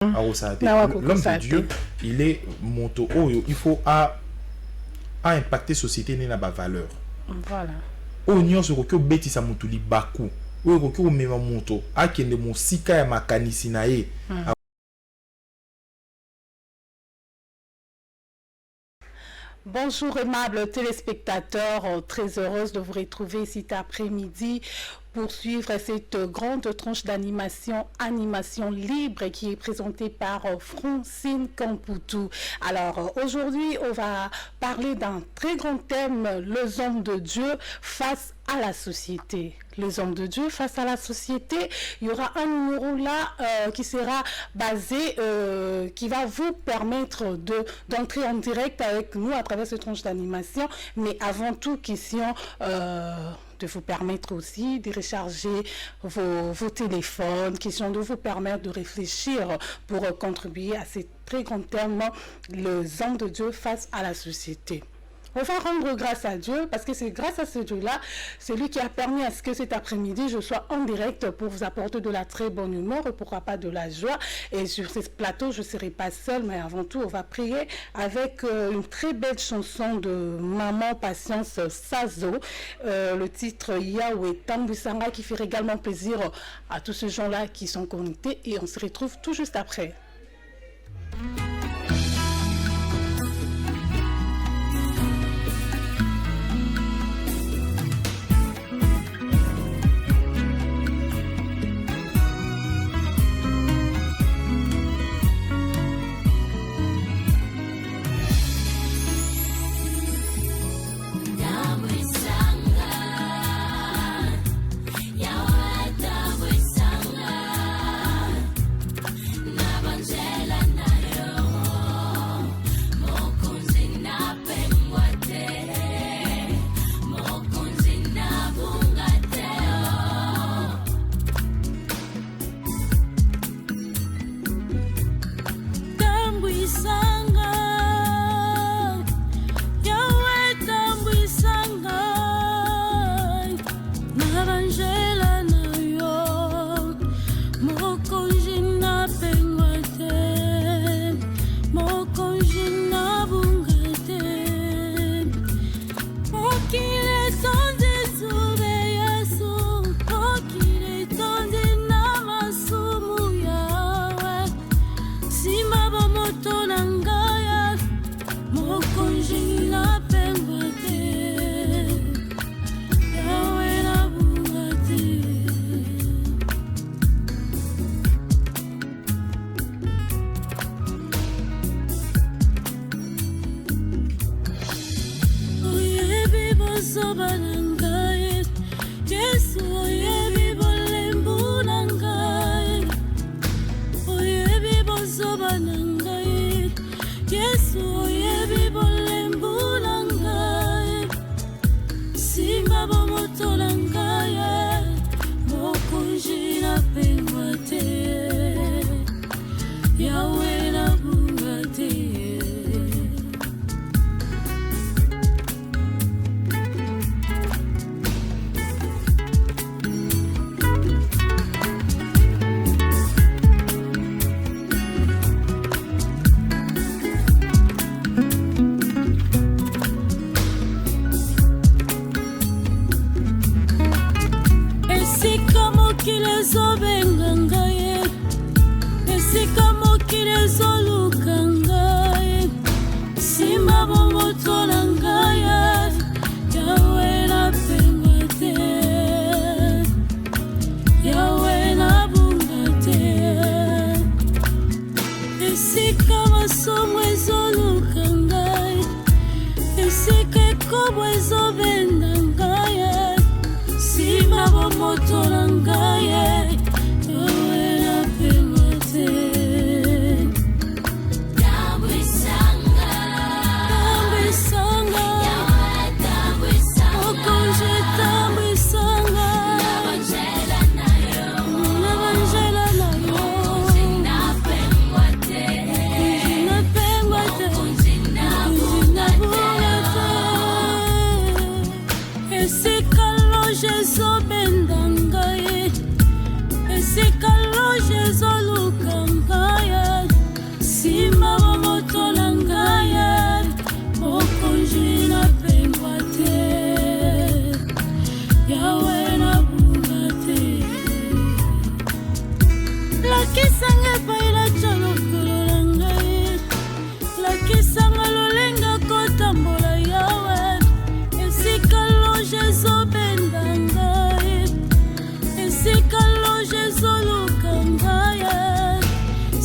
L'homme de Dieu, il est moto. Oh, il faut impacter société n'a pas valeur. Voilà. Oh, nyo se kokyo beti sa mutuli baku. Oh, kokyo mema moto. Akende mo sika ya makanisi na ye. Bonjour aimables téléspectateurs, très heureuse de vous retrouver cet après-midi pour suivre cette grande tranche animation libre qui est présentée par Francine Camputu. Alors aujourd'hui, on va parler d'un très grand thème, les hommes de Dieu face à la société. Les hommes de Dieu face à la société. Il y aura un numéro là qui sera basé, qui va vous permettre d'entrer en direct avec nous à travers cette tranche d'animation. Mais avant tout, question de vous permettre aussi de recharger vos téléphones, question de vous permettre de réfléchir pour contribuer à ces très grands thèmes, les hommes de Dieu face à la société. On va rendre grâce à Dieu parce que c'est grâce à ce Dieu-là, c'est lui qui a permis à ce que cet après-midi, je sois en direct pour vous apporter de la très bonne humeur et pourquoi pas de la joie. Et sur ce plateau, je ne serai pas seule, mais avant tout, on va prier avec une très belle chanson de Maman Patience Sazo, le titre Yahweh Tambusanga qui fait également plaisir à tous ces gens-là qui sont connectés et on se retrouve tout juste après.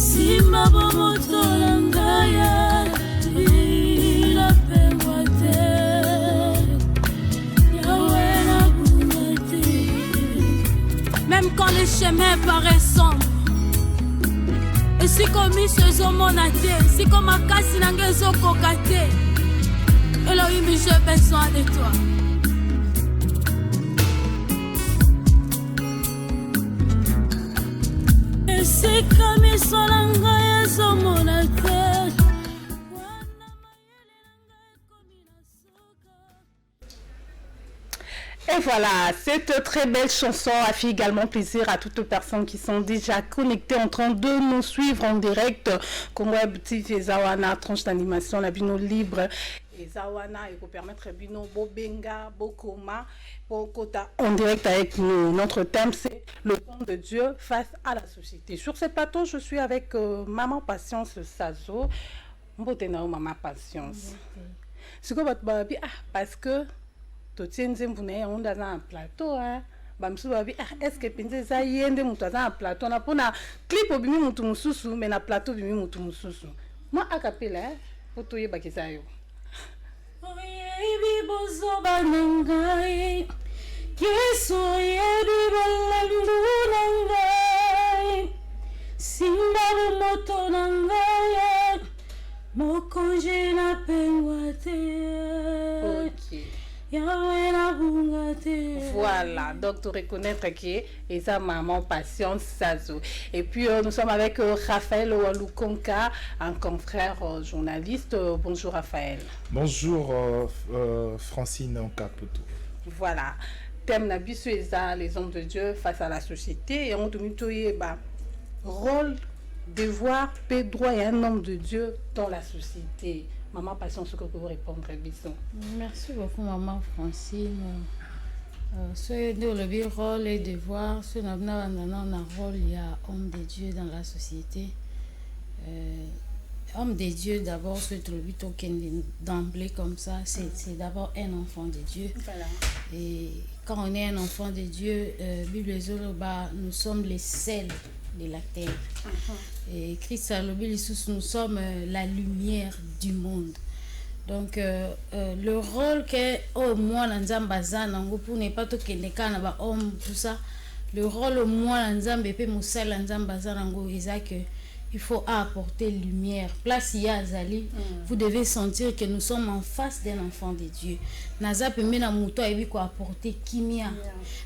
Simba bomoto langaya ila pengwate Yahweh na bungate. Même quand les chemins paraissent sombres, et si comme ce zomonate, si comme ma casse n'angezo kokate, Elohim, j'ai besoin de toi. Et si comme ils sont l'angaya zomonate. Et voilà, cette très belle chanson a fait également plaisir à toutes les personnes qui sont déjà connectées en train de nous suivre en direct. Congo TV Zawana, tranche d'animation, la bino libre. Et Zawana, il peut permettre bino Bobenga, Bokoma, Bokota en direct avec nous. Notre thème, c'est le temps de Dieu face à la société. Sur ce plateau, je suis avec Maman Patience Sazo. Mbotena Maman Patience. C'est quoi votre baby? Ah, parce que to tienze mbune on dans un plateau hein bamsu babi est-ce que penze za yende mutu dans un plateau na pona clip obimi mutu mususu mais na plateau bimi mutu mususu moi acapella poto yeba kisayo oyebi bozo banangai Yesu yebi balaluna ngai simba moto nangai mokonje na pengwate. OK. Voilà, donc tu reconnaître qui est sa maman Patience Sazo. Et puis nous sommes avec Raphaël Walukonka, un confrère journaliste. Bonjour Raphaël. Bonjour Francine Onkaputo. Voilà, thème Nabisu Eza, les hommes de Dieu face à la société. Et on te met rôle, devoir, paix, droit et un homme de Dieu dans la société. Maman Patience, ce que vous répondre, Bisson. Merci beaucoup, Maman Francine. Ce le rôle et devoir, ce n'a pas un rôle, il y a homme de Dieu dans la société. Homme de Dieu, d'abord, ce d'emblée comme ça, c'est d'abord un enfant de Dieu. Voilà. Et quand on est un enfant de Dieu, Bible Zoroba, nous sommes les sels de la terre. Et Christ a nous sommes la lumière du monde. Donc le rôle que moi l'anzambaza nango pour ne pas tout kendeka ba homme tout ça, le rôle moi l'anzambe pe musala l'anzambaza nango que il faut apporter lumière. Place Yazali, vous devez sentir que nous sommes en face d'un enfant de Dieu. Naza pembe na muto ebi ko apporter kimia.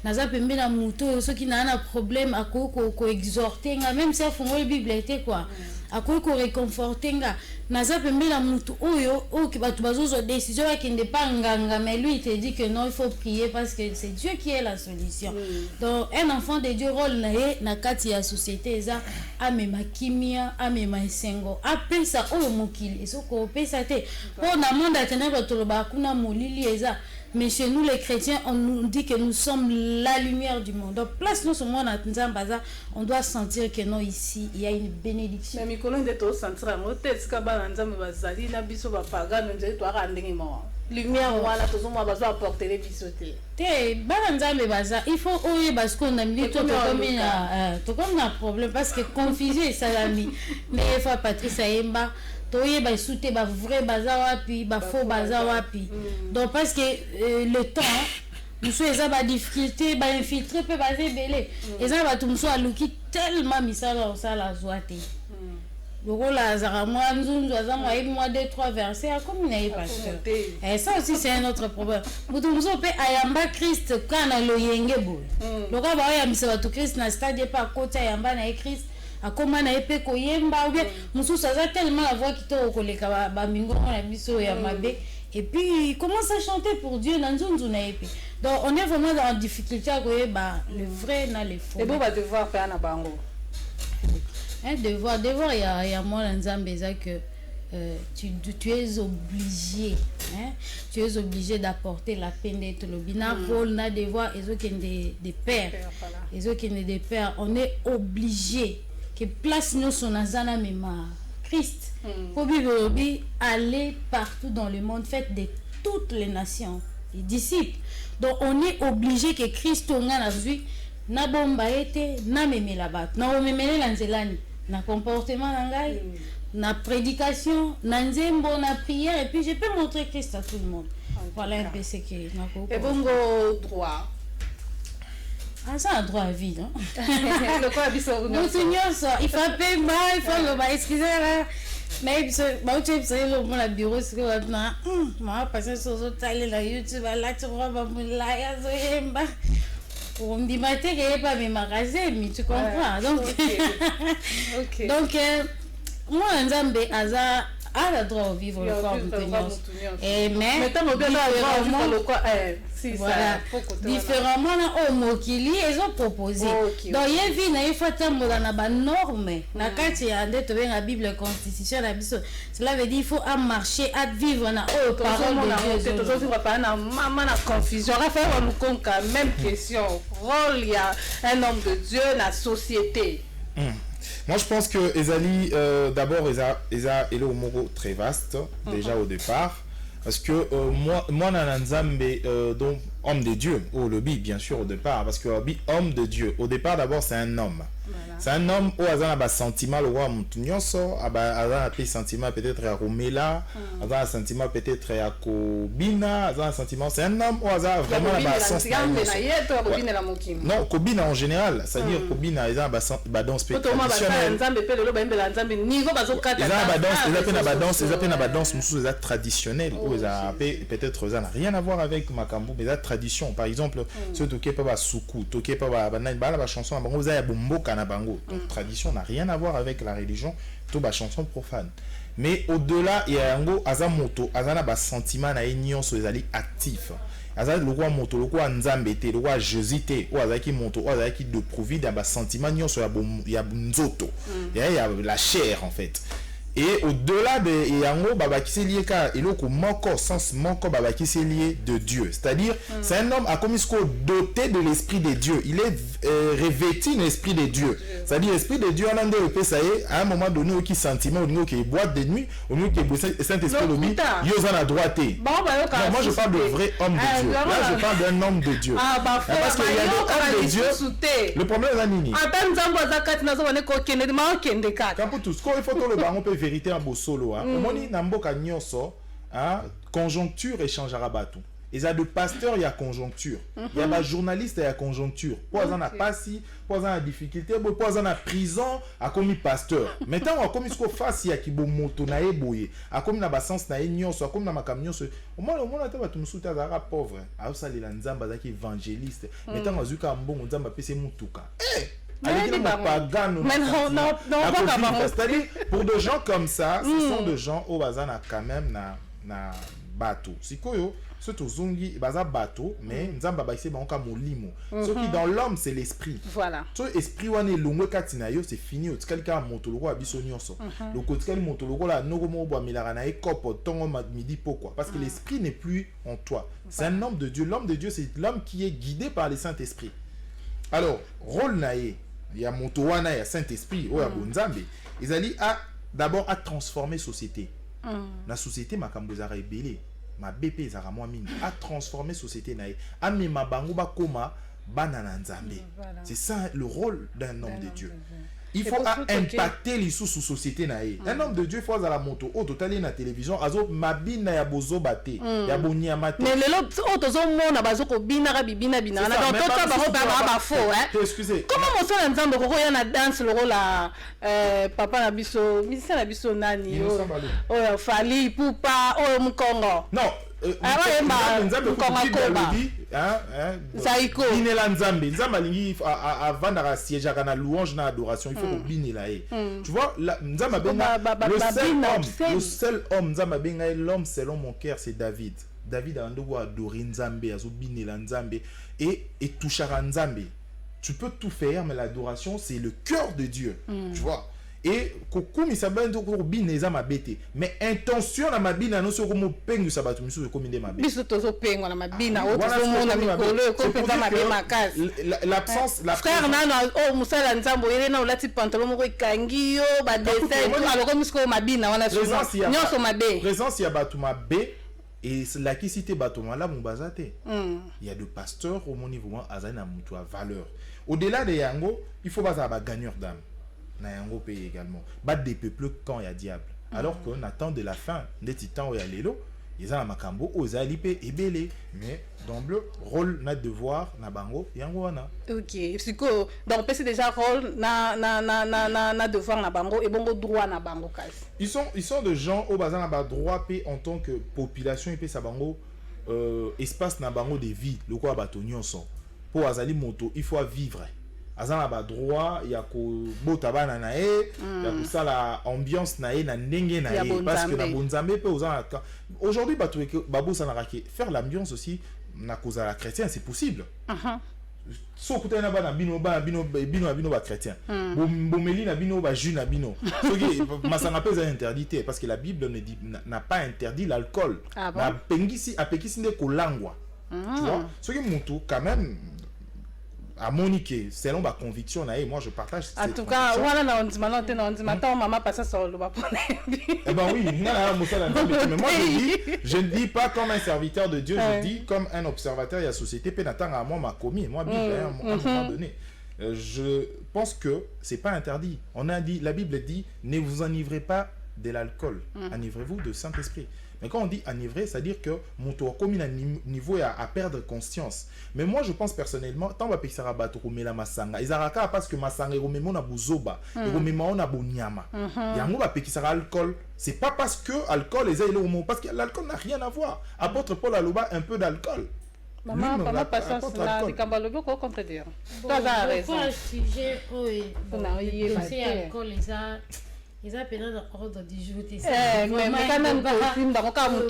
Naza pembe na muto ceux qui n'a un problème à ko exhorter même si afungwa bibliothèque quoi. À ko réconforter nga. Naza pembe na muto oyo o ki batu bazozo décision qui ne pas nganga mais lui il te dit que non il faut prier parce que c'est Dieu qui est la solution. Donc un enfant de Dieu rôle na kati ya société ça amema kimia amema esengo apesa oyo mokili esoko pesa te pour na monde atena batoloba kuna molili eza mais chez nous les chrétiens on nous dit que nous sommes la lumière du monde. Donc place nous sommes na nzambaza on doit sentir que non ici il y a une bénédiction. Mais mikolo ndeto sentir ngo teska ba nzambe bazali na biso ba pagano nzeli to arandingi mo lumière wala tozomwa bazo apporter les bisoté te bana nzambe baza il faut oye parce qu'on a mis tout comme un problème parce que confusion et salami mais fois Patrice Ayemba toye ba soute ba vrai baza wapi ba faux baza wapi. Donc parce que le temps nous sommes ba difficulté ba infiltrer peut ba belé et ça ba tout muso aluki tellement misala ça la joie. Donc là, moi, nous avons 2-3 versets comme il n'est pas sûr. Et ça aussi, c'est un autre problème. Vous avez ayamba Christ quand le yengebou. Donc là, il y a Christ na stade pas côté ayamba na Christ. A comment na epé ko yemba ou bien musu ça tellement la voix qui te koleka ba mingo na biso ya mabe. Et puis il commence à chanter pour Dieu dans nzunzu na epé. Donc on est vraiment dans la difficulté à le vrai na le faux. Et bon va devoir faire na bango. Un devoir il y a moi l'ensemble que tu es obligé tu es obligé d'apporter la peine d'être le bina rôle na devoir et autres des pères et autres des pères on est obligé que place nous son azana mema Christ pour vivre aller partout dans le monde fait de toutes les nations les disciples. Donc on est obligé que Christ on a vu na bomba été na memela bat na memela nzelani na comportement na ngai, na prédication, na nzembo, na prière, et puis je peux montrer Christ à tout le monde. Voilà un peu ce que et bongo droit. Ah, ça a droit à vie, non? Le quoi, il faut payer mal, il faut le excusez-moi. Mais tu sais, le bureau, c'est que moi, passer sur la YouTube, là, tu vois, on dit matin qu'il n'y a pas mes magasins, mais tu comprends. Donc, donc moi, Nzambe, a le droit de vivre le corps de et mais différemment au mokili ils ont proposé donc il y a vie na fois temps na ba norme na kati ya ndeto benga Bible constitution la biso cela veut dire il faut marcher à vivre na parole de Dieu toujours vivre pas na maman na confusion Raphaël Wamukonka même question rôle il y a un homme de Dieu la société. Moi, je pense que Ezali, d'abord, Eza est au Moro très vaste, déjà au départ. Parce que moi, Nanzambe, donc, homme de Dieu, au lobby, bien sûr, au départ. Parce que homme de Dieu, au départ, d'abord, c'est un homme. Voilà. C'est un homme où Azan a un sentiment, le roi Moutounioso, Azan a un sentiment peut-être à Romela, Azan a un sentiment peut-être à Kobina, Azan a un sentiment, c'est un homme où Azan a vraiment un sentiment. Non, Kobina en général, c'est-à-dire Kobina, ils ont un danse traditionnelle. Ils ont un danse traditionnelle, où ils ont peut-être rien à voir avec Makambu, mais la tradition. Par exemple, ceux qui ne sont pas Soukou, qui ne sont pas chanson, vous avez Bomboka. Donc, tradition n'a rien à voir avec la religion, tout bas chanson profane. Mais au-delà, il y a un go azamoto, azana ba sentiment na union sur les alliés actifs. Azana le roi moto, le roi nzambete, le roi josité, ou azaki moto, ou azaki de provide, ba sentiment union sur ya nzoto. Il y a la chair en fait. Et au-delà de Yango, Baba qui s'est lié car il a manqué sens manqué Baba qui s'est lié de Dieu. C'est-à-dire, c'est un homme à comme doté de l'esprit de Dieu. Il est revêtu de l'esprit de Dieu. C'est-à-dire, l'esprit de Dieu, on a un ça y est, à un moment donné, qui sentiment, au niveau qui est boîte de nuit, au niveau qui est Saint-Esprit lobby, il y a la droité. Non, moi je parle de vrai homme de Dieu. Là, je parle d'un homme de Dieu. Parce qu'il y a des hommes de Dieu. Le problème est Nini. Quand tout ce qu'il faut le baron peut vérité en beau solo omoni na mboka nyonso conjoncture échangera batou. Et ça de pasteur il y a conjoncture. Il y a ba journaliste il y a conjoncture. Pour en a passé, pour en a difficulté, pour en a prison a commis pasteur. Maintenant on commis ce qu'on fasse il y a qui bo moto na eboye. A commis na ba sens na nyonso, a commis na makam nyonso. Au moins ata ba tumsuta za pauvre. A ça les nzamba za ki évangéliste. Maintenant on zuka mbongo nzamba pese mutuka. C'est-à-dire, pour des gens comme ça, ce sont des gens au bazana quand même na bateau. Si koyo, surtout zungi baza bateau, mais nzamba baïse ba onka molimo. Ce qui dans l'homme c'est l'esprit. Voilà. Ce esprit wane longo katina yo c'est fini. Quelqu'un monte le roi abiso nyonso. Le côté monte le roi la nogomo bo milara na ekopo tongo midi pourquoi? Parce que l'esprit n'est plus en toi. C'est un homme de Dieu. L'homme de Dieu c'est l'homme qui est guidé par le Saint-Esprit. Alors, rôle nae il y a Motowana, il y a Saint-Esprit, il y a Bonzambe. Ils allaient d'abord à transformer société. La société m'a kambozara rebelle, ma BP zara moi mine à transformer société nae. A me ma bango ba koma banana nzambe. C'est ça le rôle d'un homme de Dieu. Il faut impacter les sous-société nae. Un homme de Dieu faut à la moto au total na télévision azo mabina ya bozo bate ya bonia mate. Mais le lot otozo mona bazoko bina bibina bina na donc tota ba faux hein. Excusez. Comment mon son nzambe ko ya na danse le rôle la papa na biso, misa na biso nani o Fali Pupa o Mukongo. Non. Zaiko binela nzambe nzamba lingi avant na siège na louange na adoration il faut binela tu vois nzamba benga le seul homme nzamba benga l'homme selon mon cœur c'est David a ndogo adorer nzambe azo binela nzambe et touchera nzambe. Tu peux tout faire mais l'adoration c'est le cœur de Dieu tu vois. Et kokumi sabando ko bineza mabete mais intention na mabina no so ko mo pengu sabatu misu ko minde mabete biso tozo pengo na mabina o tozo mona mikolo ko penza mabe makasi l'absence la frère nana o musala nzambo yele na olati pantalon moko ikangi yo ba dessin ko aloko misko mabina wana so nyoso mabe présence ya batu mabe. Et la qui cité Batoma là mon bazate. Il y a des pasteurs au mon niveau azana mutu à valeur. Au-delà de yango, il faut pas avoir gagneur d'âme. na yango pe également ba dépeupler quand il y a diable alors qu'on attend de la fin des titans ya lelo ils ont makambo ozali pe ebele mais dans le rôle na devoir na bango yango wana. OK, psycho donc c'est déjà rôle na devoir na bango et bongo droit na bango kasi. Ils sont de gens au bazan na ba droit pe en tant que population pe sa bango espace na bango de vie le quoi bato nyonso pour azali moto il faut vivre azana ba droit ya ko bota bana na e ya ko sala ambiance na e na ndenge na e parce que na bonzambe pe ozana aujourd'hui bato babo sana rake faire l'ambiance aussi na cause la chrétien c'est possible so kuta na bana bino ba chrétien bomeli na bino ba jus na bino soki masanga pe za interdité parce que la Bible ne dit n'a pas interdit l'alcool na pengisi apekisi nde kolangwa tu vois soki mutu quand même à Monique, selon ma conviction, moi je partage. En tout cas, voilà, on dit maintenant, maman passe sur le bas. Eh ben oui, mais moi je ne dis pas comme un serviteur de Dieu, je dis comme un observateur de la société. Pénatang à moi m'a commis, moi Bible à un moment donné. Je pense que c'est pas interdit. On a dit, la Bible dit, ne vous enivrez pas de l'alcool, enivrez-vous de Saint-Esprit. Mais quand on dit enivré, c'est-à-dire que mon tour commis un niveau à perdre conscience. Mais moi, je pense personnellement, tant que ça va la masanga, ils arrêtent parce que masanga est remis na buzoba, est remis na bonyama. Yango va péki sera alcool. C'est pas parce que alcool les aïeux au parce que l'alcool n'a rien à voir. Apôtre Paul Aloba un peu d'alcool. Maman, pas ça, c'est Kambalobo quoi contre dire. Toi, ça raison. Sujet, oui. C'est alcool les ça. Ils ont pédé dans l'ordre du jour. Mais quand même,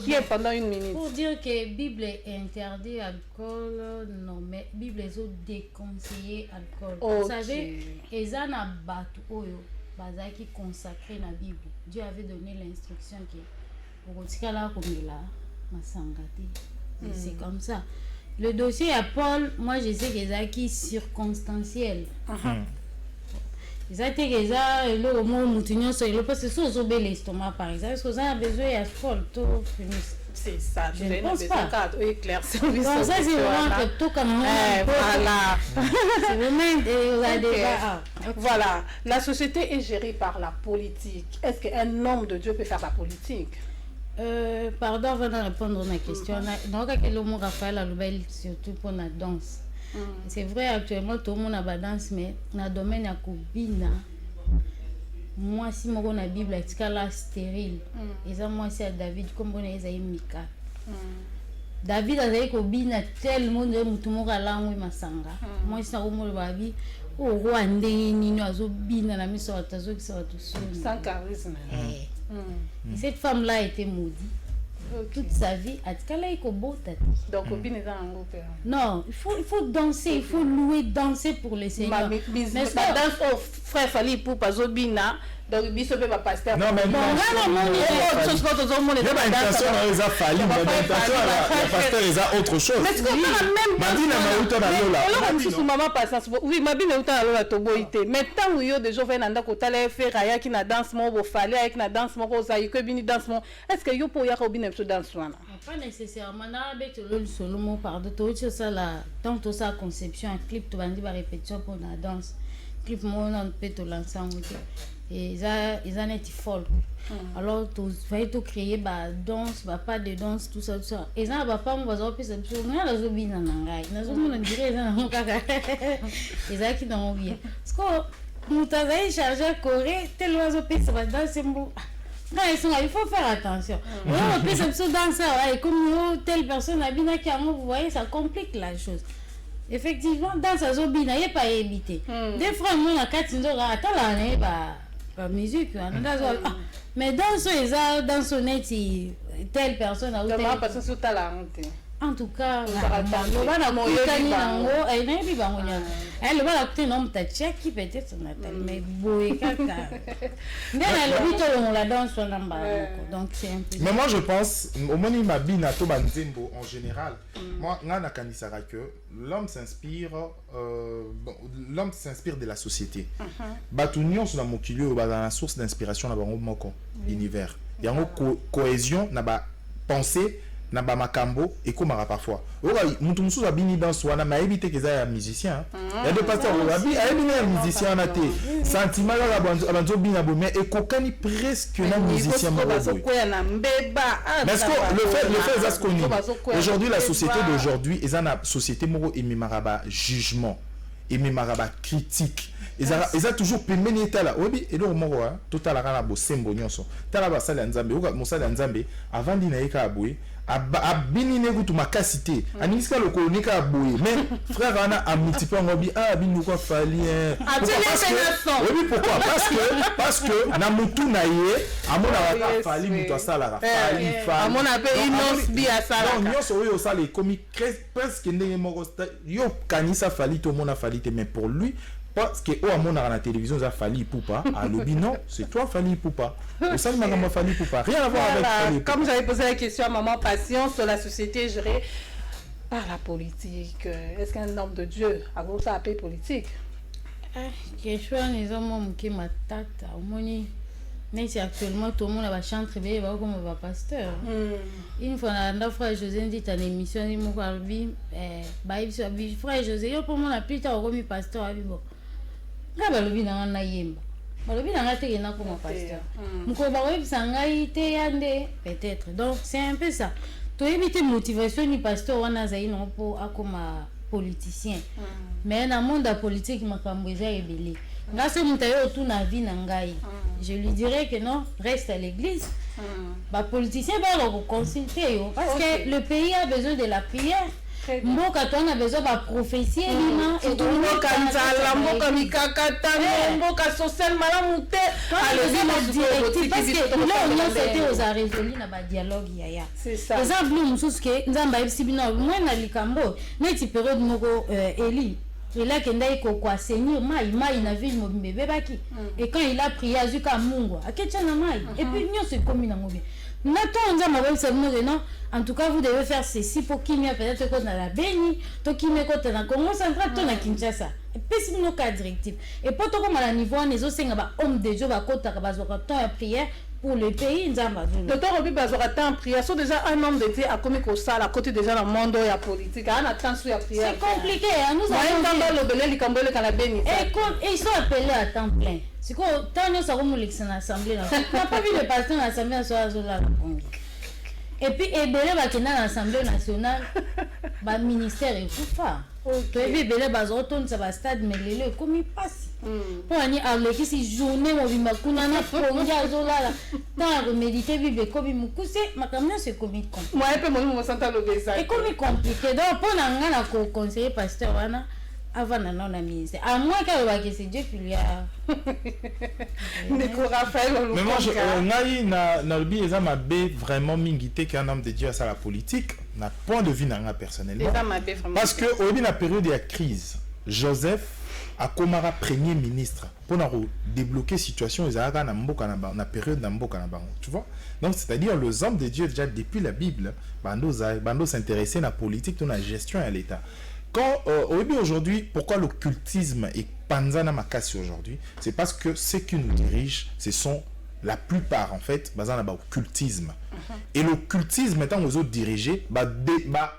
qui est pendant une minute. Pour dire que la Bible interdit l'alcool, non, mais la Bible est déconseillé l'alcool. Vous savez, ils ont un bateau qui est consacré dans la Bible. Dieu avait donné l'instruction que pour retirer là comme là, ma sangate. C'est comme ça. Le dossier à Paul, moi je sais que c'est qui circonstanciel. Ils ont été le moment où nous sommes parce que si on a l'estomac par exemple, est-ce que vous avez besoin d'alcool? C'est ça, je ne pense pas. Oui, clair. Ça, c'est vraiment que tout comme voilà. C'est vraiment voilà. La société est gérée par la politique. Est-ce qu'un homme de Dieu peut faire la politique? Pardon, avant de répondre à ma question. Donc, le mot Raphaël Aloubel, surtout pour la danse. C'est vrai, actuellement, tout le monde a la danse, mais dans le domaine de la cobina, moi, si je suis la Bible, c'est là stérile. Et ça, moi, c'est David, comme on est Mika. David a dit cobina tellement de tout le monde a là, moi, sanga. Moi, c'est un homme de au Rwanda, il a zobina, la mise sur la tazo, qui sera tout seul. Sans charisme. Cette femme-là a été maudite. Toute sa vie, donc copine est en groupe. Non, il faut danser, il faut louer, danser pour les Seigneur. Mais danse au frère Fali pour pas Zobina. Donc biso pe ba pasteur. Non mais non. Chose pas tout le monde. Il y a une intention les a fallu, mais l'intention la pasteur les a autre chose. Mais est-ce qu'on a même Madina Mauta na lola. Alors comme maman passe oui, Mabine Mauta na lola to boité. Mais tant yo de jovens nanda ko tala faire aya ki na danse mo bo fali avec na danse mo ko za yiko bini danse mo. Est-ce que yo po ya ko bini so danse wana? Pas nécessairement na avec le solo mo pardon to ça la tant to ça conception un clip to bandi ba répétition pour la danse. Clip mo on peut to lancer en et ils en étaient folles. Alors tu vas tout créer bah danse bah pas de danse tout ça et ça va pas on va faire ça on a la zobina nangai na zomo na dirait ça mon kaka et ça qui dans bien parce que nous t'avais chargé Corée tel oiseau pisse ça va danser bon il faut faire attention on peut se danser et comme telle personne a bien qui a vous voyez ça complique la chose. Effectivement dans sa zobina il n'y a pas éviter des fois moi la katinzora attends là bah musique mais dans ce net telle personne a en tout cas elle va la un homme qui peut-être mais la danse donc c'est un peu. Mais moi je pense au moment ma bina to banzembo en général moi ngana kanisara que l'homme s'inspire de la société batunion sur la mokilio ba dans la source d'inspiration na bango moko univers yango cohésion na ba pensée na ba makambo et comme parfois ora mutu musu za bini dans wana mais éviter que ça musicien il y a des pasteurs abi a musicien na té sentiment la banzo bina bo mais et kokani presque na musicien mo parce que le fait ça ce qu'on aujourd'hui la société d'aujourd'hui est une société moro et maraba jugement et maraba critique ils ont toujours pémené là oui et donc moro total la bo sembo nyonso tala ba sala nzambe oka mosala nzambe avant dina eka aboué abini ne kutu makasité anisika le colonika aboué mais frère ana a multiplié ngobi binu ko fali oui pourquoi parce que na mutu na ye amona wa fali mutu asala fali amona pe inos bi asala non nyonso oyo sala komi presque ndenge moko yo kanisa fali to mona fali te mais pour lui parce que au amona à la télévision ça Fally Ipupa à l'obi non c'est toi Fally Ipupa au sein de maman Fally Ipupa rien à voir avec Fally Ipupa. Comme j'avais posé la question à maman Patience sur la société gérée par la politique, est-ce qu'un homme de Dieu a gros ça appelé politique question les hommes qui m'attaquent au moni mais c'est actuellement tout le monde va chanter bien va comme va pasteur une fois na frère José dit en émission il m'a parlé frère José yo pour moi la plus tard comme pasteur a bon nga balobi na yemba balobi na te na comme pasteur mko ba webi sangai te yande peut-être donc c'est un peu ça to éviter motivation ni pasteur wana zayi non pour akoma politicien mais dans monde de politique makambo eza ebele nga se mutayo tout na vie na ngai je lui dirais que non reste à l'église ba politicien ba le consulter parce que le pays a besoin de la prière mboka tona besoin ba prophétie lina et tout mboka nzala mboka mikakata mboka social malamu te allez directif parce que là on c'était aux résolu na ba dialogue yaya c'est ça exemple nous mususu ke nzamba ibisibina moi na likambo neti période moko Eli il a kendai ko kwa seigneur mai na ville mobimbe bebaki et quand il a prié azuka mungu akecha na mai et puis nyo se commune ngobi nato nza mabel sabino non en tout cas vous devez faire ceci pour qu'il y a peut-être que dans la Béni to qui me côté na Congo central to na Kinshasa et puis c'est nos cas directif et pour to comme à niveau on les osenga ba homme de Dieu ba kota ka bazoka temps à prière pour le pays nzamba docteur Obi bazoka temps prière so déjà un homme de Dieu a commis ko ça à côté déjà dans le monde ya politique on attend sur la prière c'est compliqué nous avons le belé likambole ka la Béni et ils sont appelés à temps plein c'est quoi tant nous savons l'élection assemblée là pas vu le pasteur à l'assemblée nationale et puis ebele bakena na l'assemblée nationale ba ministère ekufa to ebi ebele bazotonisa ba stade melele komi pasi po ani aleki si journée mobimba kuna na pongi azolala tant méditer bible komi mukuse makamna se komi compliqué moi pe mo santa lo besa et komi compliqué donc po na nga na ko conseiller pasteur wana avant na non ministère à moins que c'est Dieu qui lui a Nico Raphaël mais moi je na lobi eza mabe vraiment mingité qu'un homme de Dieu à ça la politique n'a point de vue na personnellement parce que au début de la période de la crise Joseph a komara premier ministre pour débloquer situation ezalaka na mboka na période na mboka na bango tu vois donc c'est-à-dire les hommes de Dieu déjà depuis la Bible bando s'intéresser na politique na gestion à l'état. Quand aujourd'hui, pourquoi l'occultisme est panzana makasi aujourd'hui, c'est parce que ceux qui nous dirigent, ce sont la plupart en fait, bazana ba occultisme. Et l'occultisme étant aux autres dirigés,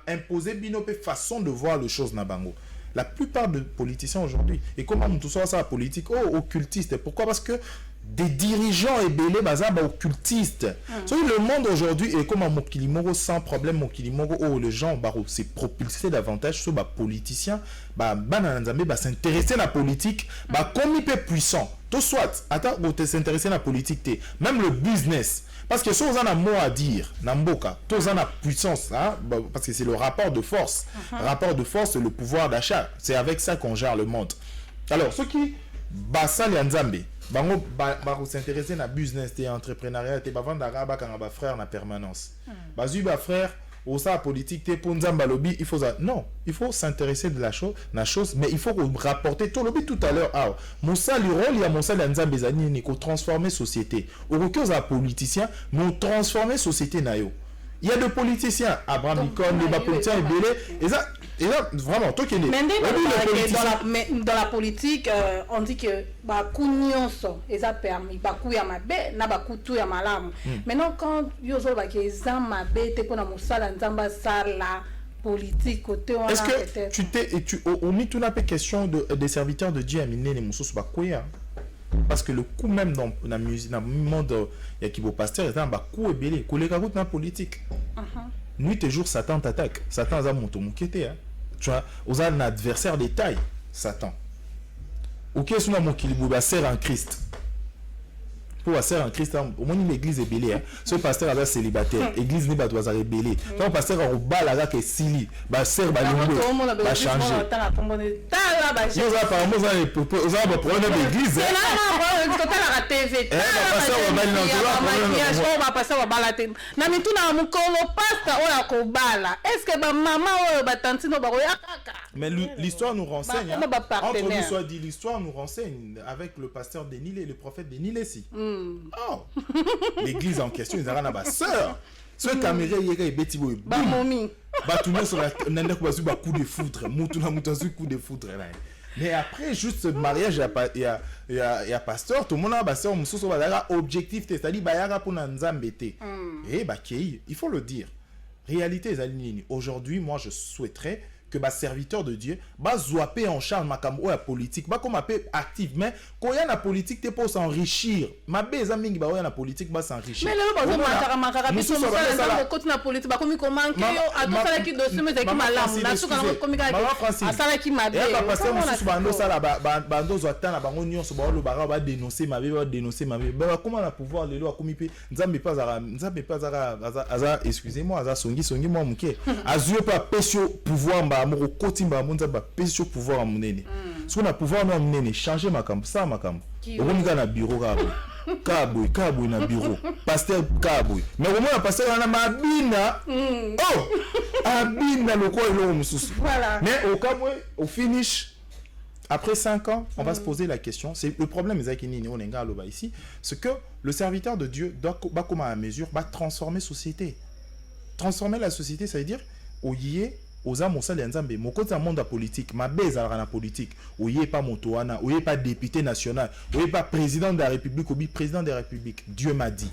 imposer binope façon de voir les choses na bango. La plupart des politiciens aujourd'hui, et comment tout ça la politique, occultiste. Pourquoi? Parce que des dirigeants et belé bazaba occultistes. Le monde aujourd'hui est comme un mokilimoro sans problème mokilimoro où les gens s'est propulsé davantage sur les politiciens s'intéresser à la politique comme il peut puissant. Tout soit attends s'intéresser à la politique même le business parce que si on a un mot à dire namboka tous on a puissance parce que c'est le rapport de force c'est le pouvoir d'achat, c'est avec ça qu'on gère le monde. Alors ceux qui basal yanzambe bango s'intéresser na business et entrepreneuriat te vendre araba quand ba frère na permanence bazui ba frère au ça politique te pour nzamba lobby il faut ça non il faut s'intéresser de la chose mais il faut rapporter tout lobby tout à l'heure Moussa le rôle il y a Moussa nzamba zani ni ko transformer société au que za politicien mais transformer société na yo Il y a des politiciens, Abraham Lincoln, les politiciens et ça, vraiment, toi qui es né. Mais dans la politique, on dit que bakou nyonso eza permis, bakou ya mabe na bakou tout ya malamu. Maintenant quand yozo ba ke za mabe te pona musala nzamba sala politique côté on. Est-ce que tu on mis tout la question des serviteurs de Dieu à miner les mususu bakoya? Parce que le coup même dans la musique, dans le monde, il y a qui vos pasteurs, il y a un coup et belé, collègue à la politique. Nuit et jour, Satan t'attaque. Satan a monté mon quêté. Tu vois, aux un adversaire de taille, Satan. Ok, c'est mon qui va servir en Christ. Pour servir en Christ, au moins l'église est belée. Ce pasteur est célibataire, l'église n'est pas doit rebellée. Quand le pasteur a au bal à la Sili, va servir va changer. Nous avons un problème d'église. Mais l'histoire nous renseigne. Entre nous soit dit, l'histoire nous renseigne avec le pasteur Denilé et le prophète Denilé si. Oh, l'église en question, ils ont une sœur. Ce caméra, il y a des petits bouts. Tout le monde sur la coup de foudre. Coup de foudre. Mais après, juste ce mariage, il y a pasteur, tout le monde a un objectif, c'est-à-dire qu'il y a pour Nzambete. Et il faut le dire. Réalité, aujourd'hui, moi, je souhaiterais que les serviteurs de Dieu soient en charge de la politique, comme active, mais quand il y a la politique, tu peux s'enrichir. Ma belle amie qui la politique va s'enrichir. Mais là, on a côté la politique, comme comment que qui dossier mais qui malade, na suka na comme asala qui ma belle. Et parce que nous bando sala bando zoata na bango nyonso ba lo ba dénoncer ma belle, comment on a pouvoir le lo comme pe nzambe pas aza excusez-moi aza songi moi muke azio pas pesio pouvoir amour kotimba monza ba pesio pouvoir amunene ce qu'on a pouvoir no amunene changer makambo ça makambo okonika na bureau kaboy na bureau pasteur kaboy mais au moins pasteur na mabina abina loko elo mususu voilà mais au finish après 5 ans, on va se poser la question. C'est le problème, ici, c'est que le serviteur de Dieu doit, comme à mesure, transformer la société. Transformer la société, ça veut dire, aux âmes, mon côté monde politique, ma baise à la politique, où il n'y a pas motoana, où il n'y a pas député national, où il n'y a pas président de la République, ou président de la République. Dieu m'a dit.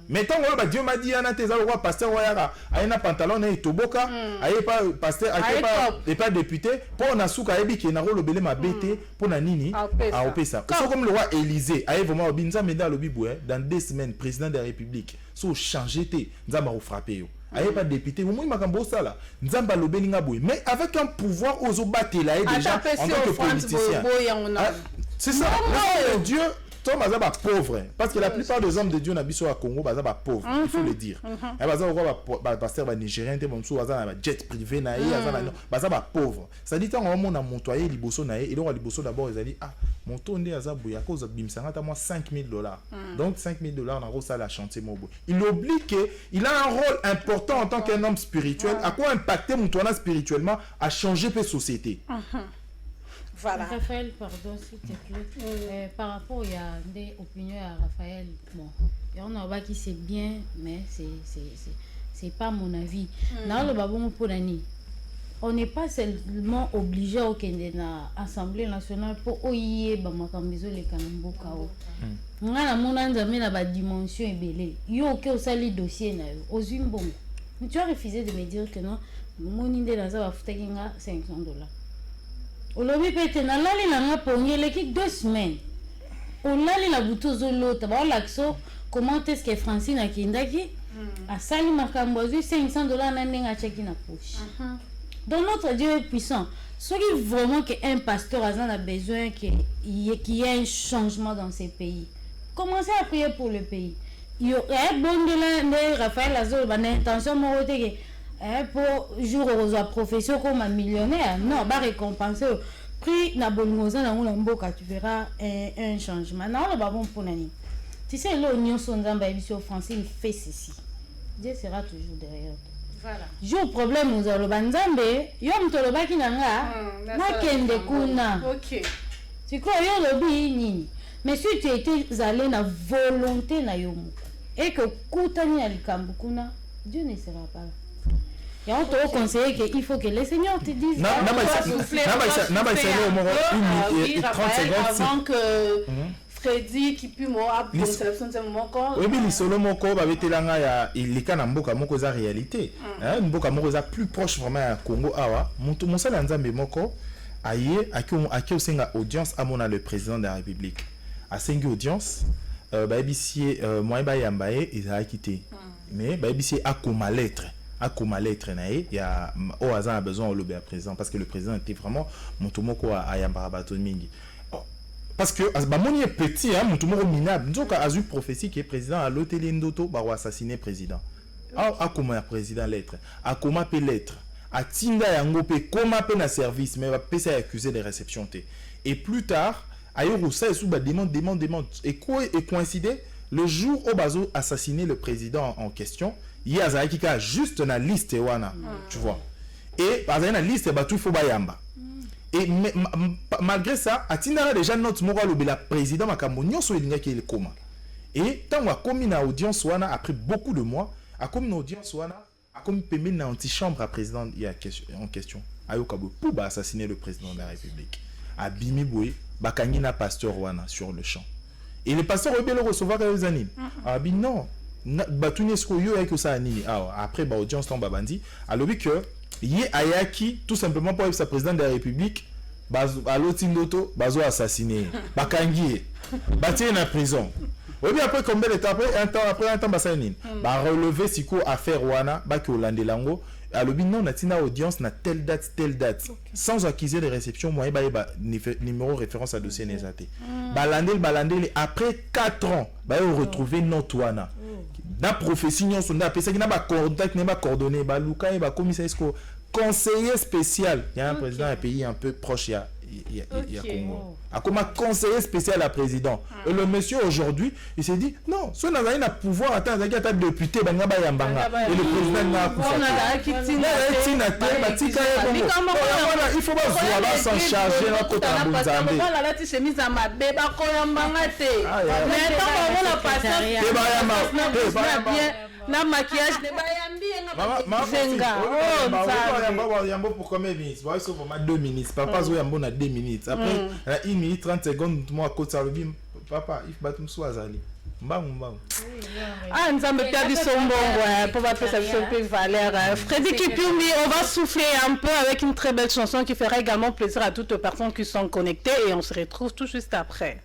Mais tant que Dieu m'a dit, il y a un pasteur, il y a un pantalon, il y a un toboka, il n'y a pas pasteur, il n'y a pas député, pour un souka, il y a un rôle de ma bête, pour un nini, à Opesa. C'est comme le roi Élysée, il y a vraiment un binza méda le bibou, dans 2 semaines, président de la République, so changer, nous avons frappé. Il n'y a pas de député, mais avec un pouvoir aux obatés là, déjà en tant que politicien. C'est ça, Dieu. Tom Azaba pauvre parce que la plupart des hommes de Dieu n'habitent au Congo Azaba pauvre il faut le dire et Azaba pasteur nigérien te bonso Azaba jet privé na Azaba pauvre ça dit tant on a montoyer liboso na et donc liboso d'abord ils a dit mon tonde Azaba ya cause bimsanga moi $5,000 donc $5,000 na rosa la chantier mobo il oublie que il a un rôle important en tant qu'un homme spirituel à quoi impacter mon tournage spirituellement à changer la société. Voilà. Raphaël, pardon, s'il te plaît. Par rapport à des opinions à Raphaël, bon, il y en a qui c'est bien, mais c'est pas mon avis. Dans le babon pour l'année, on n'est pas seulement obligé au Kenya Assemblée nationale pour oyer bamakambizo les kanambo kao. On a mon anzamé la dimension est belée. Yo que au sali dossier na aux bon. Tu as refusé de me dire que non, mon idée là ça va foutre $500. Olobi pete na lali na nga pongé l'équipe 2 semaines. On lali la bouteuse l'autre. Bon l'axo comment est-ce que Francine a kindaki a sali makambo $500 na nenga cheki na poche. Donc notre Dieu est puissant. Ce qui vraiment qu'un pasteur a besoin qu'il y ait un changement dans ces pays. Commencez à prier pour le pays. Il y a un bon de Raphaël Azol ban intention mo wote pour jour aux profession comme un millionnaire non va récompenser prix na bolmoza na mboka tu verras un changement non le babon pour nani tu sais l'union son nzamba émission français il fait ceci Dieu sera toujours derrière voilà jour problème aux le banzambe yo mtolo baki nanga na kende kuna OK tu crois yo lobi nini mais si tu étais allé na volonté na yo et que kutani alikambu kuna Dieu ne sera pas là. Et on te conseille qu'il faut que les seigneurs te disent. Non, 30 secondes. Avant que Freddy qui puis moi pour sélection de moment encore. Oui, mais les solo moko ba betelanga ya ilika na mboka moko za réalité. Mboka moko za plus proche vraiment à Congo awa. Mon sala nzambe moko aye aki osenga audience à mona le président de la République. A sengi audience ba ebisi moi ba yambaye ezala kité. Mais ba ebisi akoma lettre. Akoma lettre na ye ya o azan a besoin au lobby à président parce que le président était vraiment montomoko a yambara bato mingi. Parce que mon est petit, hein, mon minable. Nous avons eu prophétie qui est président à l'hôtel Ndoto, bah assassiner président. Ah comment un président lettre, à comment peut l'être, à Tinda Yangope, comment peut na service, mais va passer accusé de réception. Et plus tard, à Yorusa et sous demande. Et quoi est coïncidé le jour où Bazo assassiné le président en question, il y a Zaki qui a juste na liste wana, tu vois. Et par exemple la liste bah tout faut bayamba. Et malgré ça, Atinara déjà notre moral le président Makambo nyonso elinga qui est le coma. Et tant a commis na audience wana après beaucoup de mois, a commis na audience wana, a commis pemé na antichambre à président il y a en question. Ayokabo pour assassiner le président de la République. A Bimi Boy, bakangi na pasteur wana sur le champ. Et le pasteur rebelle recevoir les années. Ah bi non, batuni sko yo avec ça anini. Après ba audience tombe bandi, a lobi que Yé Ayaki, tout simplement pour être sa président de la République, à l'Otindoto, Bazo assassiné, Bakangi, bâti en prison. Oui, bien après combien de temps après un temps, Bassanine, relever Siko affaire Wana, Baki Hollande Lango, à l'obi non, Natina audience, na telle date, sans accuser de réception, moi, numéro référence à dossier Nézate. Balandel, après 4 ans, retrouver notre Wana. La prophétie non son appel ça qui n'a pas contact n'est pas coordonné ba Luka et ba commissaire conseiller spécial il y a un président d'un pays un peu proche il y a Congo a comme conseiller spécial à président et le monsieur aujourd'hui il s'est dit non ce n'a rien à pouvoir attendre il y a député banga yambanga et le président n'a il faut pas voilà s'en charger la côté à Mozambique voilà la chemise à ma bébé ko yambanga te mais tant on la passer na maquillage de bayambi zenga yambo pour combien de minutes bah ça vraiment 2 minutes papa zo yambo na 2 minutes après 1 minute 30 secondes moi côté ça le bim papa if batum swazali mbang nzambe perdu son bon pour va faire ça peu valeur Freddy Kipioumi on va souffler un peu avec une très belle chanson qui fera également plaisir à toutes les personnes qui sont connectées et on se retrouve tout juste après.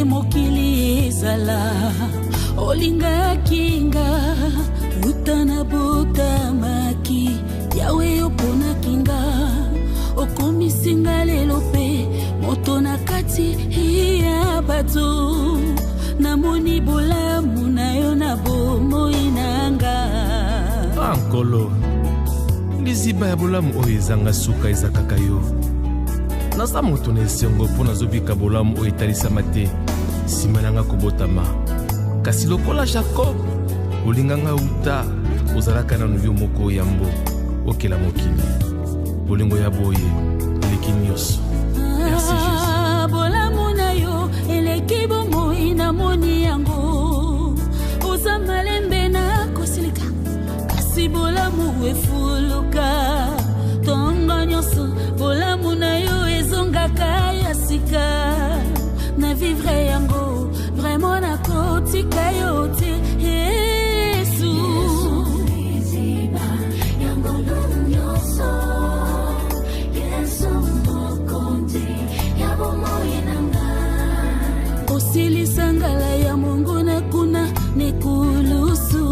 Mokili ezala olinga kinga utana bota maki yawe opona kinga okomisinga lelo pe moto na kati ya bato namoni bolamu na yo na bomoi nanga ankolo liziba ya bolamu oyo ezanga suka ezakaka yo naza moto na esengo mpo nazobika bolamu oyo etalisama te nsima nanga kobotama kasi lokola Jacob olinganga uta ozalaka nanu yo moko yambo okela mokili bolingo ya boye eleki nyonso merci Jésus bolamu na yo eleki bomoi namoni yango oza malembe na kosilika kasi bolamu efuluka tonga nyonso bolamu na yo ezongaka ya sika na vivre yango vraiment na kotika yo te Yesu iziba yango nyonso Yesu mokonzi ya bomoi nanga osilisangala ya Mungu na kuna nekulusu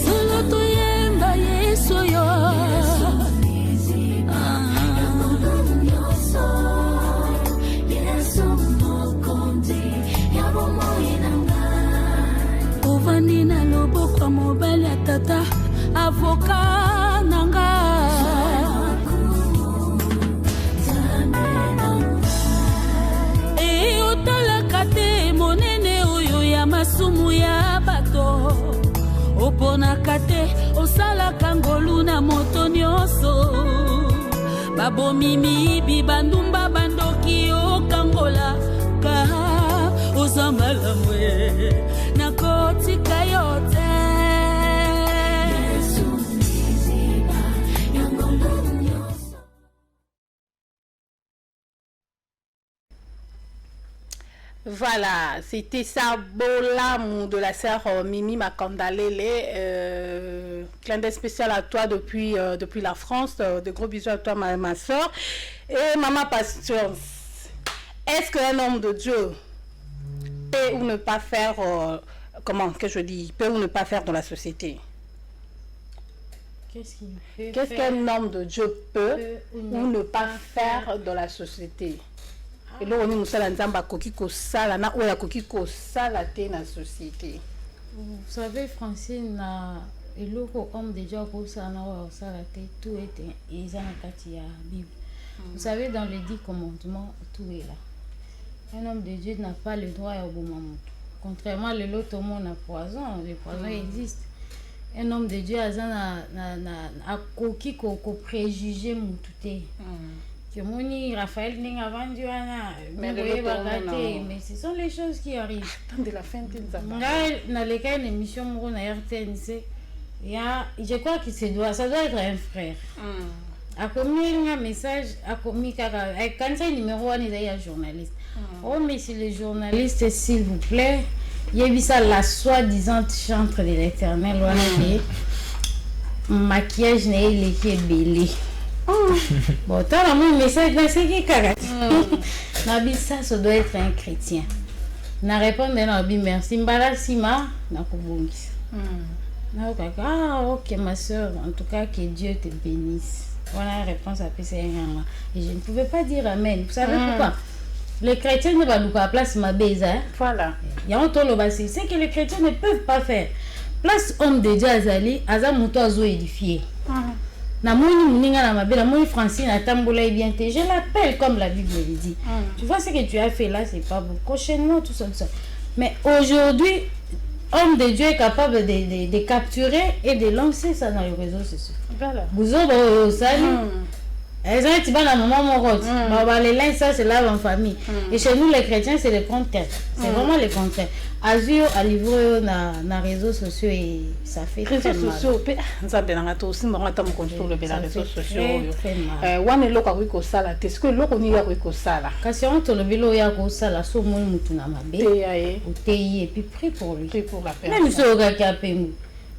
solo tuyemba Yesu yo ovandi na loboko mobali ya tata avoka nanga otalaka te monene oyo masumu ya bato oponaka te osalaka ngolu na moto nyonso babomi miyibi bandumba bandoki okangola ka oza malamu nakotika yo te. Voilà, c'était ça, Bolamu de la sœur Mimi Makandalele. Clin d'œil spécial à toi depuis la France. De gros bisous à toi, ma sœur. Et Maman Patience, est-ce qu'un homme de Dieu peut ou ne pas faire, peut ou ne pas faire dans la société? Qu'est-ce qu'un homme de Dieu peut ou ne pas faire dans la société? Et là, on est musala nzamba koki ko sala na oya koki ko sala te na société. Vous savez, Francine, eloko homme de Dieu ko sala na oya sala te, tout est ezana kati ya Bible. Vous savez, dans les 10 commandements, tout est là. Un homme de Dieu n'a pas le droit à obéir. Contrairement à l'autre monde à poison, les poisons existent. Un homme de Dieu a koki ko préjugé mututé. Que Moni, Raphaël n'a vendu mais ce sont les choses qui arrivent. Attendez la fin de dans les cas d'émission na RTNC, je crois que ça doit être un frère. A commis un message, a commis quand c'est numéro 1 il y a journaliste. Oh mais si les journalistes s'il vous plaît, il y a eu ça la soi-disant chantre de l'Éternel maquillage n'est les belé. Bon, t'as un message dans ce qui est ça doit être un chrétien. Na répondre Nabi merci Mbala Sima na kubungisa. Ah ok ma soeur, en tout cas que Dieu te bénisse. Voilà la réponse à PCR. Et je ne pouvais pas dire amen. Vous savez pourquoi? Les chrétiens ne vont pas place ma bise. Voilà. Il y a un tolo bassi, c'est que les chrétiens ne peuvent pas faire. Place homme de Dieu azali, azamuto azo édifié. Na moni muninga na mabe, na moni Francine atambola bien te. Je l'appelle comme la Bible le dit. Tu vois ce que tu as fait là, c'est pas bon. Prochainement tout ça. Mais aujourd'hui, homme de Dieu est capable de capturer et de lancer ça dans les réseaux sociaux. Voilà. Vous avez salut. Elles ont été la maman mon les linges ça c'est là en famille. Et chez nous les chrétiens c'est le contraire. C'est vraiment le contraire. Azur à livrer na réseaux sociaux et ça fait très mal. Réseaux sociaux, ça benanga to aussi mbanga tamu contrôle le réseaux sociaux. Wane loka ko sala te, ce que loko ni ya ko sala. Kasi on to le bilo ya ko sala so mo mutu na mabe. Et puis prie pour lui. Prie pour la personne. Même so ga kapemu.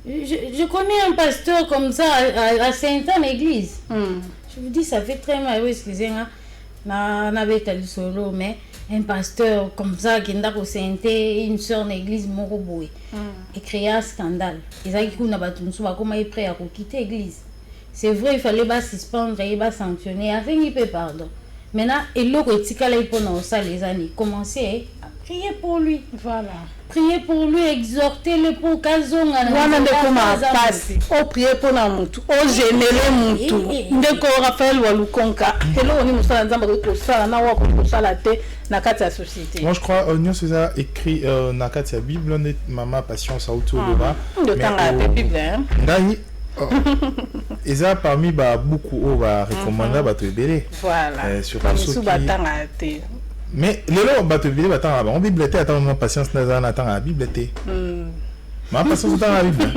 Je connais un pasteur comme ça à Sainte-Anne-Église. Je vous dis, ça fait très mal, oui, excusez-moi, mais un pasteur comme ça qui n'a pas une soeur d'église Moroboué et créé un scandale. Ils ont comment il prêt à quitter l'église. C'est vrai, il fallait pas suspendre, il fallait sanctionner, afin qu'il peut pardon. Maintenant, il y a les années, commencez à prier pour lui. Voilà. Prier pour lui, exhorter le pour Kazon. Prier pour la moutou, générer moutou. Ndeko Raphaël Walukonka. Hello, on est musala nzamba ko sala na wa ko sala te na kati ya société. Moi je crois Onyo ça écrit na kati ya Bible net Maman Patience auto loba. De temps la Bible hein. Ndani et ça parmi beaucoup on va recommander ba to ebele. Voilà. Surtout ceux qui mais les lois bateau vidéo attends on bibliothèque attends ma patience attends la bibliothèque ma patience attend la Bible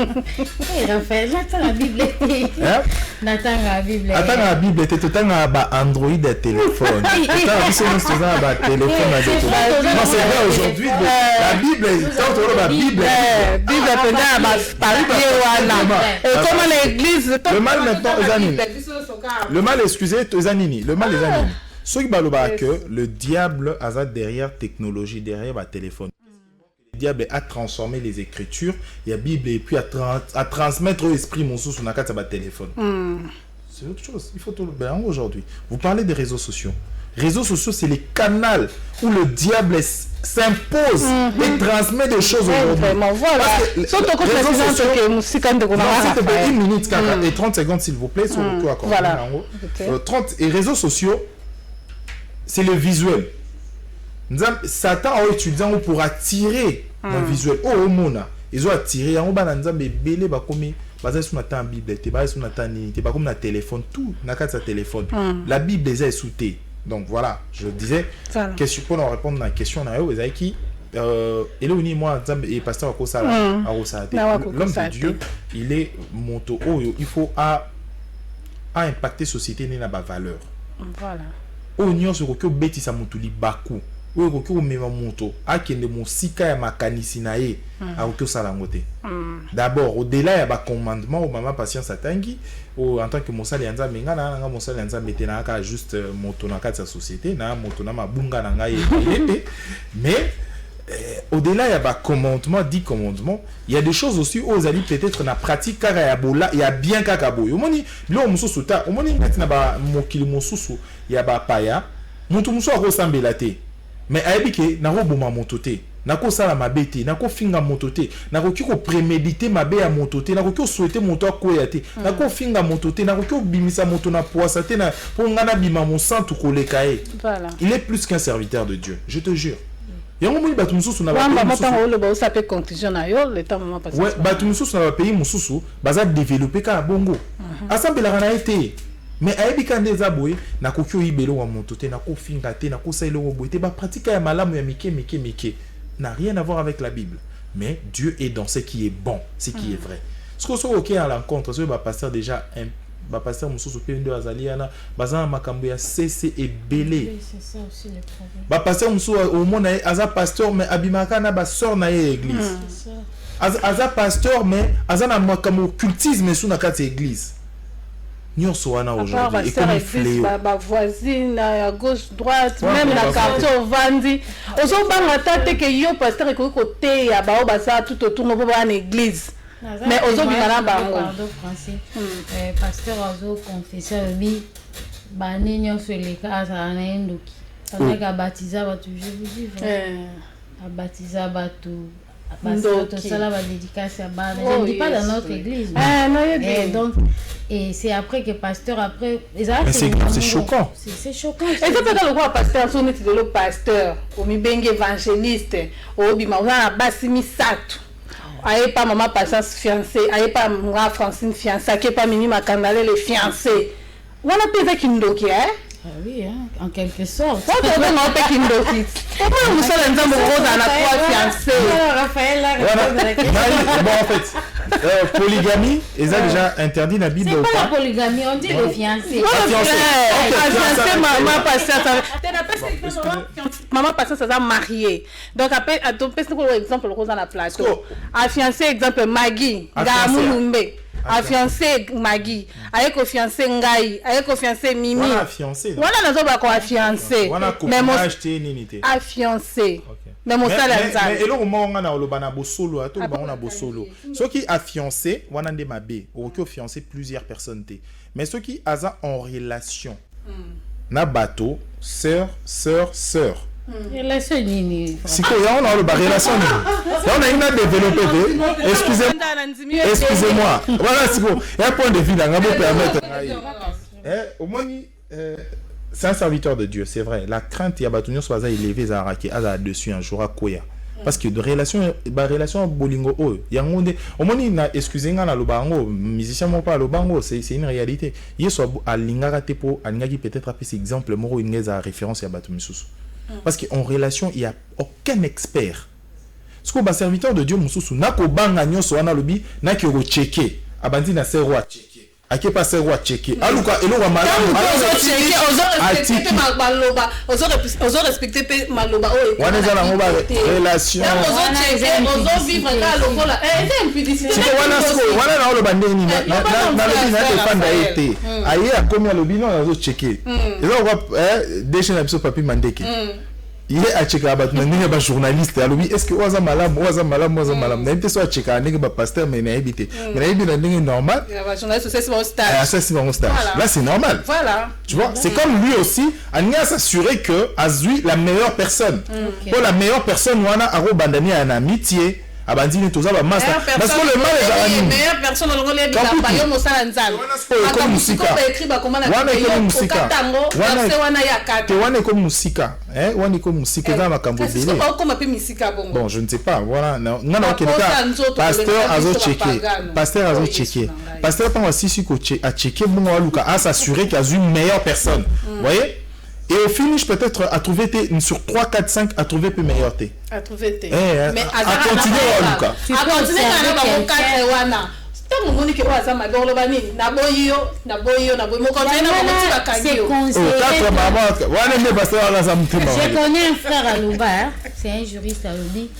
Raphaël attends la bibliothèque attends la bibliothèque attends la bibliothèque tout temps ba Android et téléphone attends biso nous faisons ba téléphone non c'est vrai aujourd'hui la Bible tant la Bible pendant ba papier wana et comment l'église le mal maintenant le mal excusez Zanini le mal les amis. Ce qui est que le diable a derrière technologie, derrière le téléphone. Le diable a transformé les écritures, il y a la Bible et puis à transmettre l'esprit mon sous sur la carte de téléphone. C'est autre chose. Il faut tout le bien aujourd'hui. Vous parlez des réseaux sociaux. Réseaux sociaux, c'est les canaux où le diable s'impose et transmet des choses aujourd'hui. Voilà. Surtout que 1 minute et 30 secondes s'il vous plaît sur le coup à voilà. 30 et réseaux sociaux. C'est le visuel. Satan a utilisé pour attirer dans visuel oh mona ils ont attiré yango bana nzambe belé bakomi bazali sur na Bible te bazali sur na nini te bakomi na téléphone tout na carte sa téléphone la Bible est sous-té. Donc voilà, je disais question pour répondre à la question na yo ezali ki et là moi et pasteur Akosala l'homme de Dieu il est moto il faut à impacter société na ba valeur. Voilà. O nyonso ko betisa mutu li baku. O ko mema moto akende mosika ya makanisi na ye ko sala ngote. D'abord au-delà ya ba commandement au mama patience atangi en tant que mosali ya nzambe ngana nga mosali ya nzambe te na ka juste moto na kati ya société na moto na mabunga na ngai mais au-delà ya ba commandement dit commandement il y a des choses aussi aux ali peut-être na pratique car ya bola ya bien kaka boyo omoni lo mususu ta omoni ngati na ba mokili mususu ya ba paya mutu musu akosambela te mais ayebike na roboma moto te na ko sala mabe te na ko finga moto te na ko kiko préméditer mabe ya moto te na ko souhaiter moto akoya te na ko finga moto te na ko bimisa moto na poisa te na po ngana bima mo santu koleka e. Voilà. Il est plus qu'un serviteur de Dieu, je te jure. Yango moni batu mususu na ba ouais batu mususu na ba pays mususu baza développer ka bongo asambela na été mais ayebika ndeza boye na kokyo ibelo wa moto te na ko finga te na ko sailo wo boye te ba pratique ya malamu ya mike n'a rien à voir avec la Bible, mais Dieu est dans ce qui est bon, ce qui est vrai. Ce qu'on soit OK à l'encontre, ce va passer déjà un pasteur mususu pe ndo azaliana bazana makambo ya cc et belé. C'est ça aussi le problème. Ba pasteur mususu au monde aza pasteur mais abimaka na ba sœur na église. C'est ça. Aza pasteur mais azana makambo occultisme sous na kati église. Nyonso wana aujourd'hui et comme fléau ba voisine à gauche droite même la quartier vandi ozo banga tate que yo pasteur ko côté ya ba basa tout autour no ba na église mais ozo bimana bango français pasteur ozo confesseur bi ba ninyo seleka za na endoki tanaka baptiser batu je vous dis a baptiser batu parce ça la dédicace à bas je ne dis pas dans notre église et donc et c'est après que pasteur après c'est choquant c'est choquant et c'est pas le roi pasteur son est le pasteur au mi bengue évangéliste au bima na basimi satu aye pas maman patience fiancée aye pas moi Francine fiancée qui pas mini makandale les fiancés on a payé kindoki ah oui en quelque sorte ça peut être un peu kindoki pourquoi vous savez nzambo rose na trois fiancés Raphaël là bon en fait polygamie est déjà interdit dans la Bible. C'est pas la polygamie, on dit le fiancé. Fiancé, maman patience. Maman patience ça marié. Donc après ton exemple rose dans la plateau. A fiancé exemple Maggie, Gamulumbe. A fiancé Maggie, avec au fiancé Ngai, avec au fiancé Mimi. On a fiancé. On a nazo ba ko fiancé. Mais moi acheté ninité. A fiancé. Mais et le moment on a le bosolo à tout le on a bosolo ceux qui a fiancé on a des mabé ou qui ont fiancé plusieurs personnes mais ceux qui asa en relation na bateau sœur relation nini si quoi on a le relation on a une développé excusez-moi voilà c'est bon il y a un point de vue là on va permettre au moins c'est un serviteur de Dieu, c'est vrai. La crainte, il y a battu soit élevé à raquer à dessus un jour à koya. Parce que de relation bolingo il y a un au moins excusez-moi na lobango musicien mon pas lobango c'est une réalité. Il soit à lingara tepo à lingaki peut-être appeler cet exemple moro une à référence à battu mususu. Parce que en relation il y a aucun expert. Ce qu'on va serviteur de Dieu mususu na ko banga nyoso wana lobi na ki ro checker abandi na se roi checker. Ake pas se roi checker aluka elo wa malamu ozo respecter maloba wana za na relation ozo vivre ka lokola c'est impudicité wana na oloba ndeni na lobi na defanda ete aye akomi alobi non ozo checker elo kwa déchet na biso papi mandeke il est à checker about na ba journaliste alobi est-ce que oza malamu na ite so a checker ndenge ba pasteur mais na habité mais na habité na ndenge normal ba journaliste c'est mon stage là c'est normal voilà tu vois c'est comme lui aussi ania s'assurer que azui la meilleure personne pour la meilleure personne wana aro bandani en amitié abandi ni toza ba master parce que le mal est à nous meilleure personne on les bilamba yo mosala nzambe comme musika écrit ba comment na wana comme musika wana ya kata wana comme musika wana comme musika dans makambo belé c'est comme pe musika bongo bon je ne sais pas voilà ngana okeka pasteur azo checker pasteur pas aussi ko a checker bongo aluka à s'assurer qu'il y a une meilleure personne vous voyez. Et au finish, peut-être, à trouver sur 3, 4, 5, à trouver plus meilleur thé. À trouver thé. Mais à continuer, Lucas. À continuer, je connais un frère à Louba, c'est un juriste à Loubi.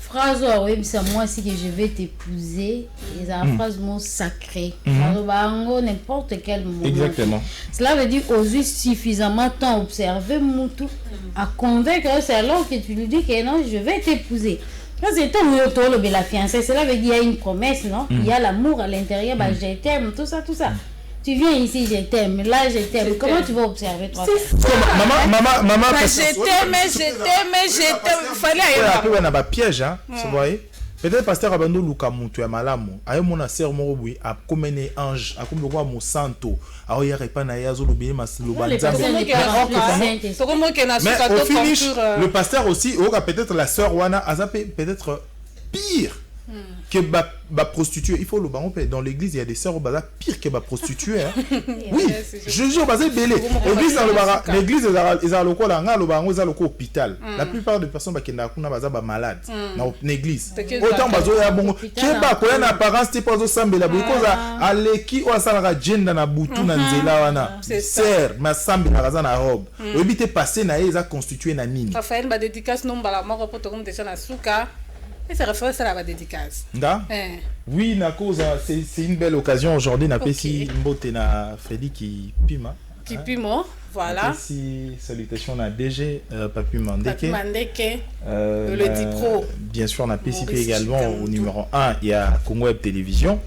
Phrase moi si que je vais t'épouser, et la phrase mot sacré. N'importe quel moment. Exactement. Cela veut dire oser suffisamment temps observer Moutou à convaincre c'est alors que tu lui dis que non, je vais t'épouser. Quand c'est ton la fiancée, cela veut dire qu'il y a une promesse, non? Il y a l'amour à l'intérieur, bah, je t'aime, tout ça. Tu viens ici, je t'aime. Là, je t'aime. Comment tu vas observer toi? Maman, je t'aime. Fallait aller. On a un piège, hein. Vous voyez? Peut-être pasteur Abando Luka Moutou ya malamu. Ayo mona sœur moroboui a comme un ange, a comme le roi Monsanto. Ayo ya repana ya zo lobé maslo banzambe. Mais au finish, le pasteur aussi, aura peut-être la sœur Wana a peut-être pire. Que ba prostituée, il faut le baron dans l'église il y a des sœurs au bazar pire que ba prostituée hein. Oui, je jure bazar belé. L'église dans le bar, l'église ils ont le quoi là, le baron ils ont le quoi hôpital. La plupart des personnes qui na kuna bazar ba malade dans l'église. Autant bazo ya bongo, que ba ko na apparence te pas au sambela because à l'équi ou à sala gender na butu na nzela wana. Sœur, ma sambela kaza na robe. Obité passer na ils a constitué na nini. Raphaël ba dédicace non bala moko poto comme déjà na suka. Et ça réfère à la dédicace. Oui, na cause c'est une belle occasion aujourd'hui na pesi mbote na Freddy qui pima. Qui pima, voilà. Pesi salutations na DG Papi Mandeke. Le Dipro. Bien sûr na pesi également au numéro 1, il y a Congo Web Télévision.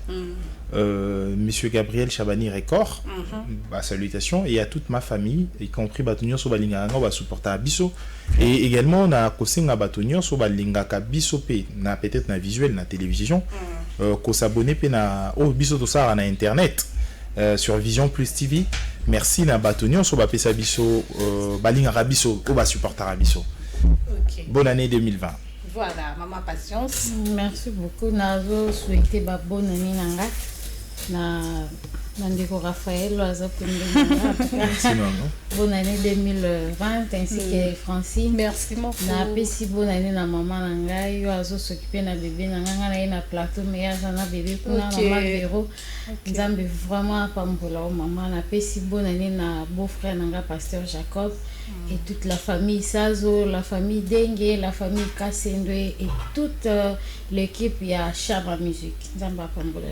Monsieur Gabriel Chabani Record, salutations, et à toute ma famille, y compris Batonio Sobalinga, on va supporter à Bisso, et également on a Kosenga Batonio Sobalinga Bisso P, na peut-être na visuel, na télévision, qu'on s'abonne pe na Bisso to ça na internet, sur Vision Plus TV. Merci na Batonio Sobapesa Bisso, Balinga Bisso, on va supporter à Bisso. Bonne année 2020. Voilà, maman patience. Merci beaucoup. Nazo souhaité ba bonne année nanga. Nandiko Raphaël bonne année 2020 ainsi que Francine. Merci beaucoup. Na pesi bonne année na maman nanga yo azo s'occuper na bébé nanga na na plateau mais ya na bébé kuna maman Véro. Nzambe vraiment pambola maman na pesi bonne année na beau-frère nanga pasteur Jacob et toute la famille Sazo, la famille Dengue, la famille Kassendwe et toute l'équipe ya Chama Musique. Nzambe pambola.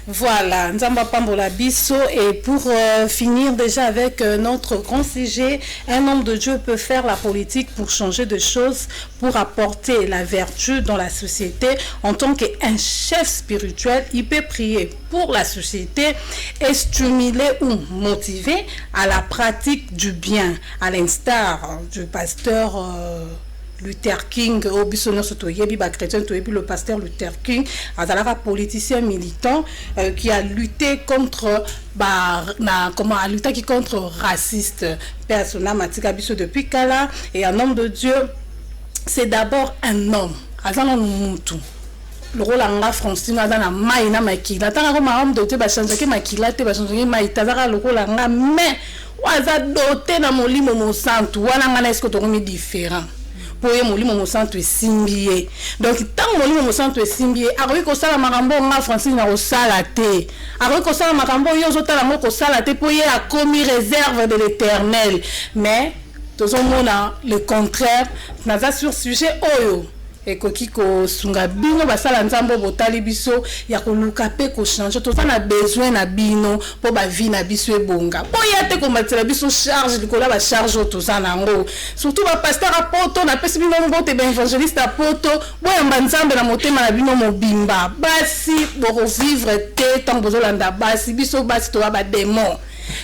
Voilà, Nzamba Pambola Bisso. Et pour finir déjà avec notre grand sujet, un homme de Dieu peut faire la politique pour changer de choses, pour apporter la vertu dans la société. En tant qu'un chef spirituel, il peut prier pour la société et stimuler ou motiver à la pratique du bien, à l'instar du pasteur Luther King, le pasteur Luther King, un politicien militant qui a lutté contre contre raciste depuis Kala. Et un homme de Dieu, c'est d'abord un homme. Le rôle en Francine dans la maïna makila. Tant que ma homme doté ba changer que makila te ba changer maïta zara le rôle en mais waza doté na molimo mo santu wana ngana est-ce que to comme différent. Pour molimo mo santu simbié. Donc tant molimo mo santu simbié, akoki ko sala makambo nga Francine na ko sala te. Akoki ko sala makambo yo zota la moko sala te pour y a commis réserve de l'Éternel. Mais tous on a le contraire, naza sur sujet oyo. Et ko sunga bino basala nzambo botali biso ya koluka pe ko changer to ça na besoin na bino po ba vie na biso ebonga po ya te ko matela biso charge likola ba charge to ça nango surtout ba pasteur apoto na pesi bino mbote ba évangéliste apoto boya nzambe na motema na bino mobimba basi bo vivre te tant bozolanda basi biso basi to ba démon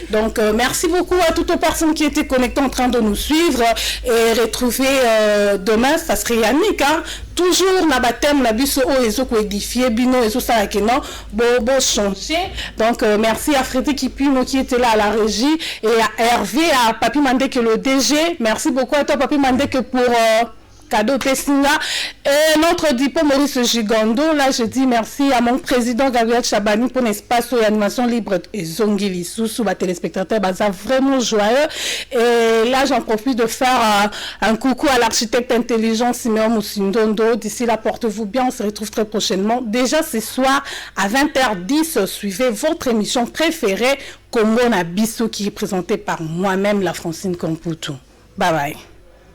Donc, merci beaucoup à toutes les personnes qui étaient connectées en train de nous suivre et retrouver demain, ça serait Yannick, hein? Toujours na baptême na biso o ezo ko édifier bino ezo ça que non bo changer. Donc merci à Frédéric Kipino qui était là à la régie et à Hervé, à Papi Mandek le DG. Merci beaucoup à toi Papi Mandek pour cadeau Pessinga et notre diplôme Maurice Gigando. Là je dis merci à mon président Gabriel Chabani pour l'espace et animation libre et Zongili sous ma téléspectateur baza vraiment joyeux. Et là j'en profite de faire un coucou à l'architecte intelligent Simeon Moussindondo. D'ici là portez-vous bien, on se retrouve très prochainement. Déjà ce soir à 20h10 suivez votre émission préférée Congo na Biso qui est présentée par moi-même la Francine Computu. Bye bye.